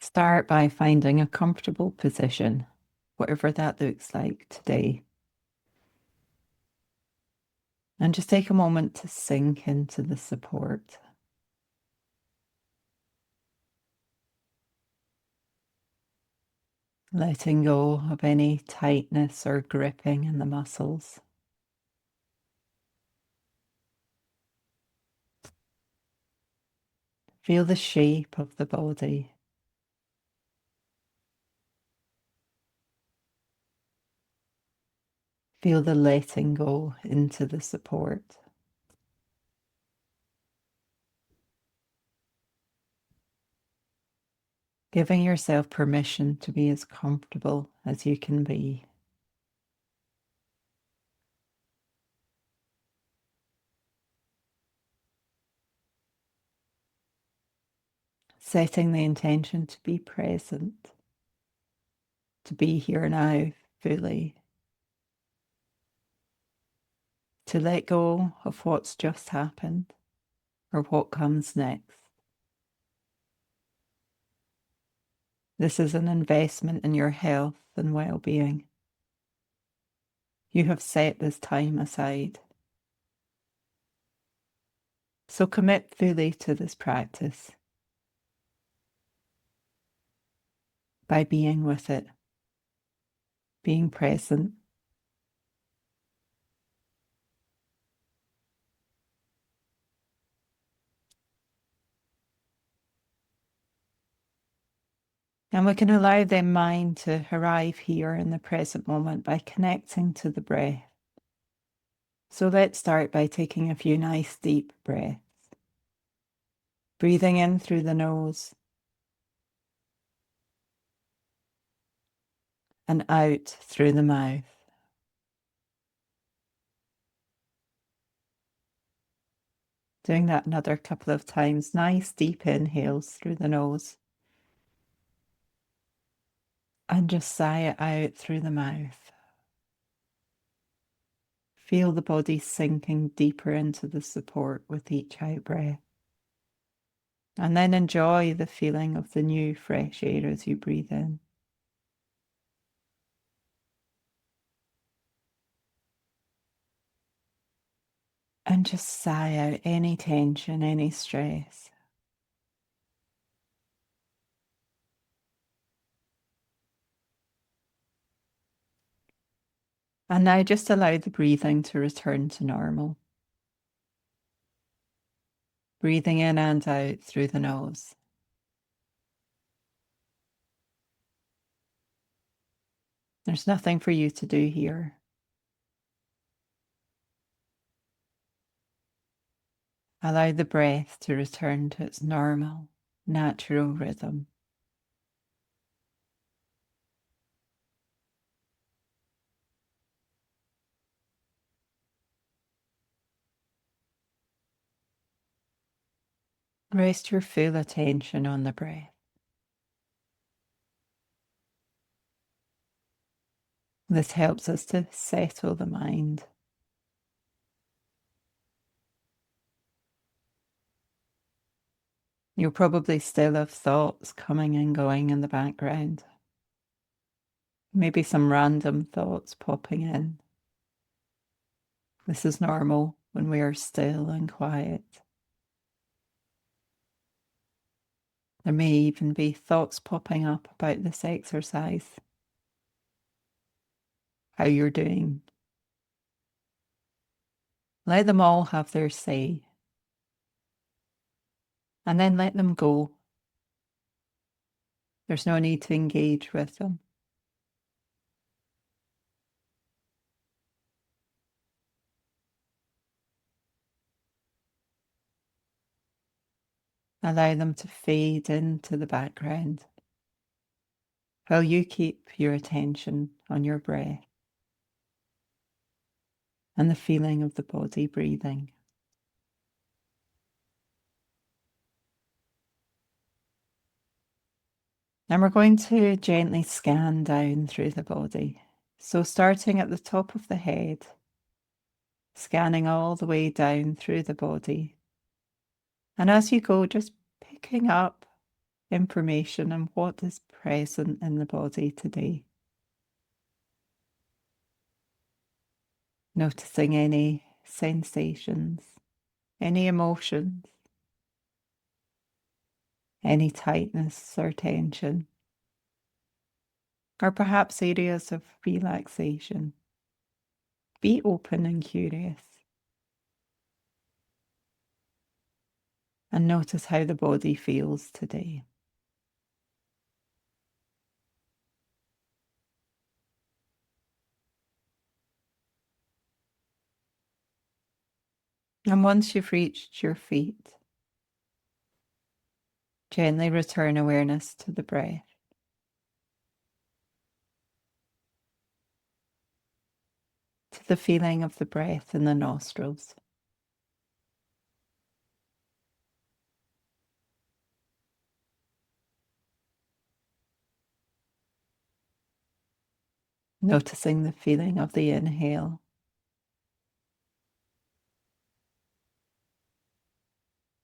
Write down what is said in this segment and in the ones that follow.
Start by finding a comfortable position, whatever that looks like today. And just take a moment to sink into the support. Letting go of any tightness or gripping in the muscles. Feel the shape of the body. Feel the letting go into the support. Giving yourself permission to be as comfortable as you can be. Setting the intention to be present, to be here now fully, to let go of what's just happened or what comes next. This is an investment in your health and well-being. You have set this time aside. So commit fully to this practice by being with it, being present. And we can allow the mind to arrive here in the present moment by connecting to the breath. So let's start by taking a few nice deep breaths. Breathing in through the nose and out through the mouth. Doing that another couple of times. Nice deep inhales through the nose. And just sigh it out through the mouth. Feel the body sinking deeper into the support with each out breath. And then enjoy the feeling of the new fresh air as you breathe in. And just sigh out any tension, any stress. And now just allow the breathing to return to normal. Breathing in and out through the nose. There's nothing for you to do here. Allow the breath to return to its normal, natural rhythm. Rest your full attention on the breath. This helps us to settle the mind. You'll probably still have thoughts coming and going in the background. Maybe some random thoughts popping in. This is normal when we are still and quiet. There may even be thoughts popping up about this exercise, how you're doing. Let them all have their say, and then let them go. There's no need to engage with them. Allow them to fade into the background while you keep your attention on your breath and the feeling of the body breathing. And we're going to gently scan down through the body. So starting at the top of the head, scanning all the way down through the body. And as you go, just picking up information on what is present in the body today. Noticing any sensations, any emotions, any tightness or tension, or perhaps areas of relaxation. Be open and curious, and notice how the body feels today. And once you've reached your feet, gently return awareness to the breath. To the feeling of the breath in the nostrils. Noticing the feeling of the inhale.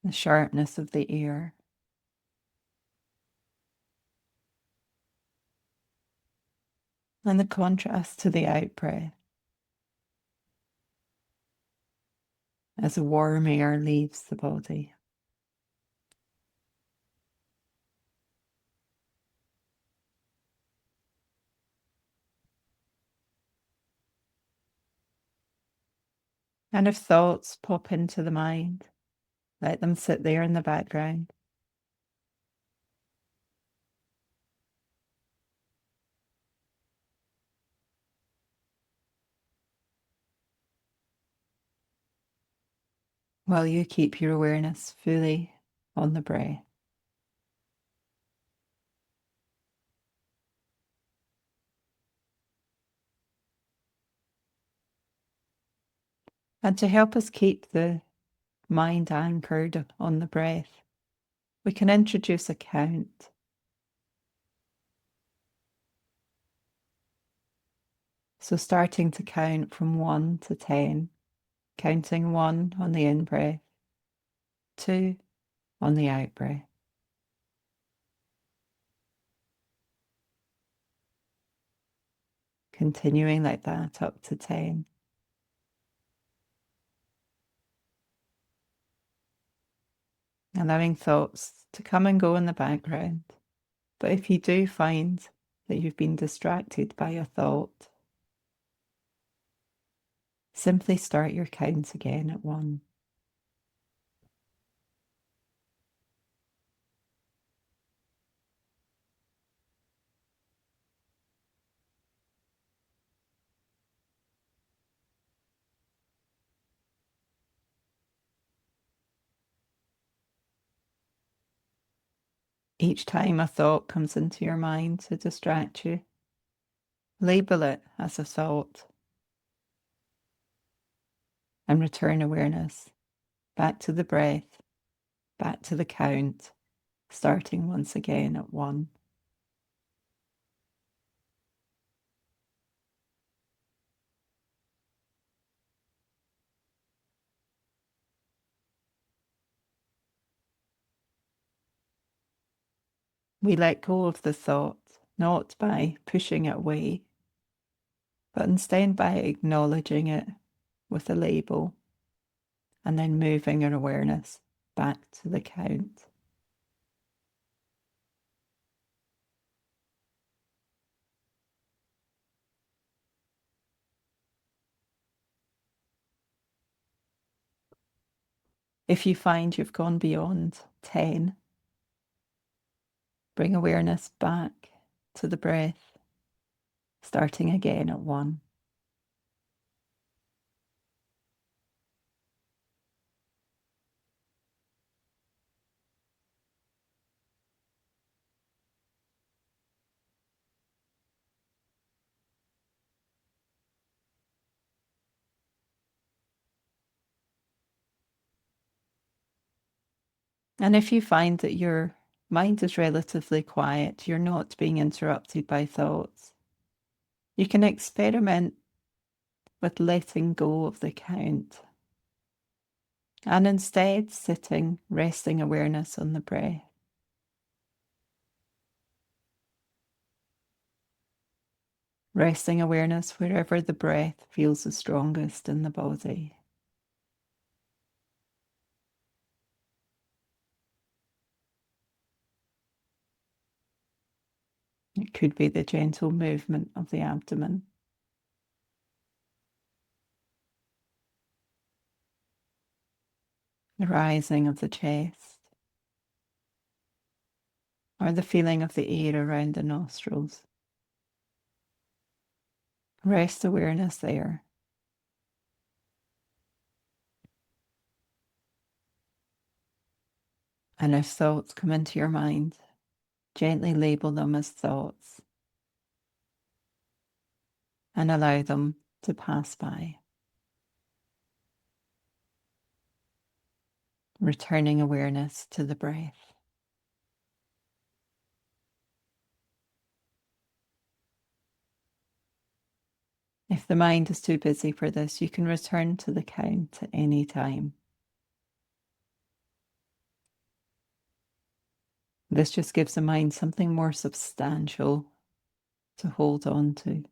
The sharpness of the air. And the contrast to the out-breath. As the warm air leaves the body. And if thoughts pop into the mind, let them sit there in the background. While you keep your awareness fully on the breath. And to help us keep the mind anchored on the breath, we can introduce a count. So starting to count from 1 to 10, counting 1 on the in-breath, 2 on the out-breath. Continuing like that up to 10. Allowing thoughts to come and go in the background. But if you do find that you've been distracted by a thought, simply start your count again at 1. Each time a thought comes into your mind to distract you, label it as a thought and return awareness back to the breath, back to the count, starting once again at 1. We let go of the thought, not by pushing it away, but instead by acknowledging it with a label and then moving our awareness back to the count. If you find you've gone beyond 10, bring awareness back to the breath, starting again at 1. And if you find that your mind is relatively quiet, you're not being interrupted by thoughts, you can experiment with letting go of the count and instead sitting, resting awareness on the breath. Resting awareness wherever the breath feels the strongest in the body. It could be the gentle movement of the abdomen. The rising of the chest. Or the feeling of the air around the nostrils. Rest awareness there. And if thoughts come into your mind, gently label them as thoughts and allow them to pass by. Returning awareness to the breath. If the mind is too busy for this, you can return to the count at any time. This just gives the mind something more substantial to hold on to.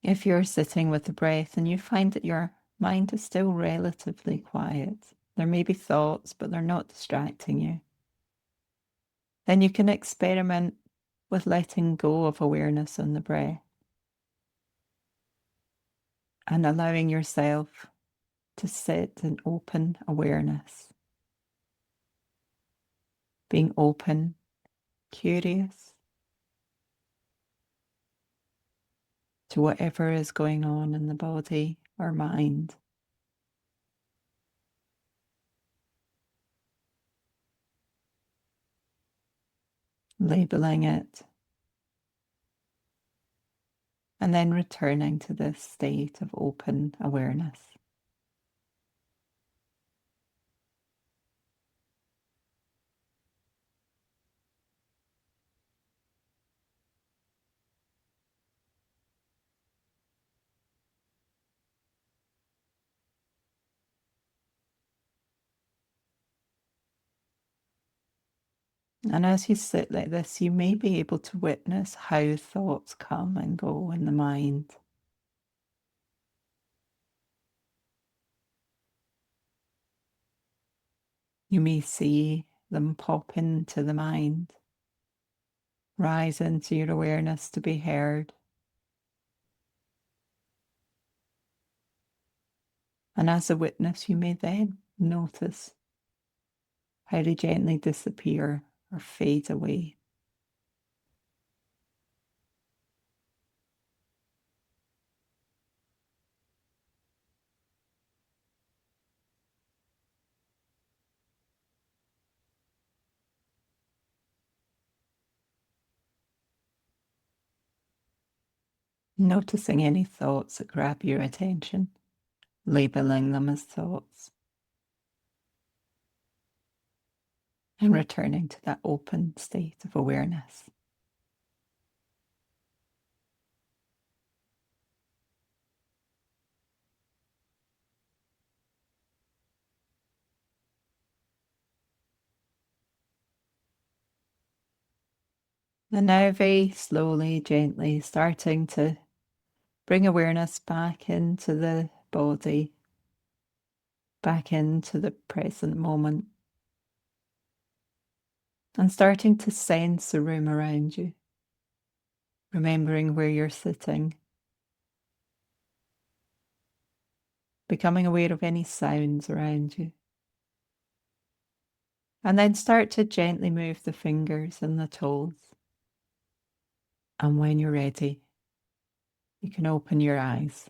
If you're sitting with the breath and you find that your mind is still relatively quiet, there may be thoughts, but they're not distracting you, then you can experiment with letting go of awareness on the breath and allowing yourself to sit in open awareness, being open, curious to whatever is going on in the body or mind. Labeling it, and then returning to this state of open awareness. And as you sit like this, you may be able to witness how thoughts come and go in the mind. You may see them pop into the mind, rise into your awareness to be heard. And as a witness, you may then notice how they gently disappear or fade away. Noticing any thoughts that grab your attention, labeling them as thoughts, and returning to that open state of awareness. And now very slowly, gently, starting to bring awareness back into the body, back into the present moment, and starting to sense the room around you, remembering where you're sitting, becoming aware of any sounds around you. And then start to gently move the fingers and the toes. And when you're ready, you can open your eyes.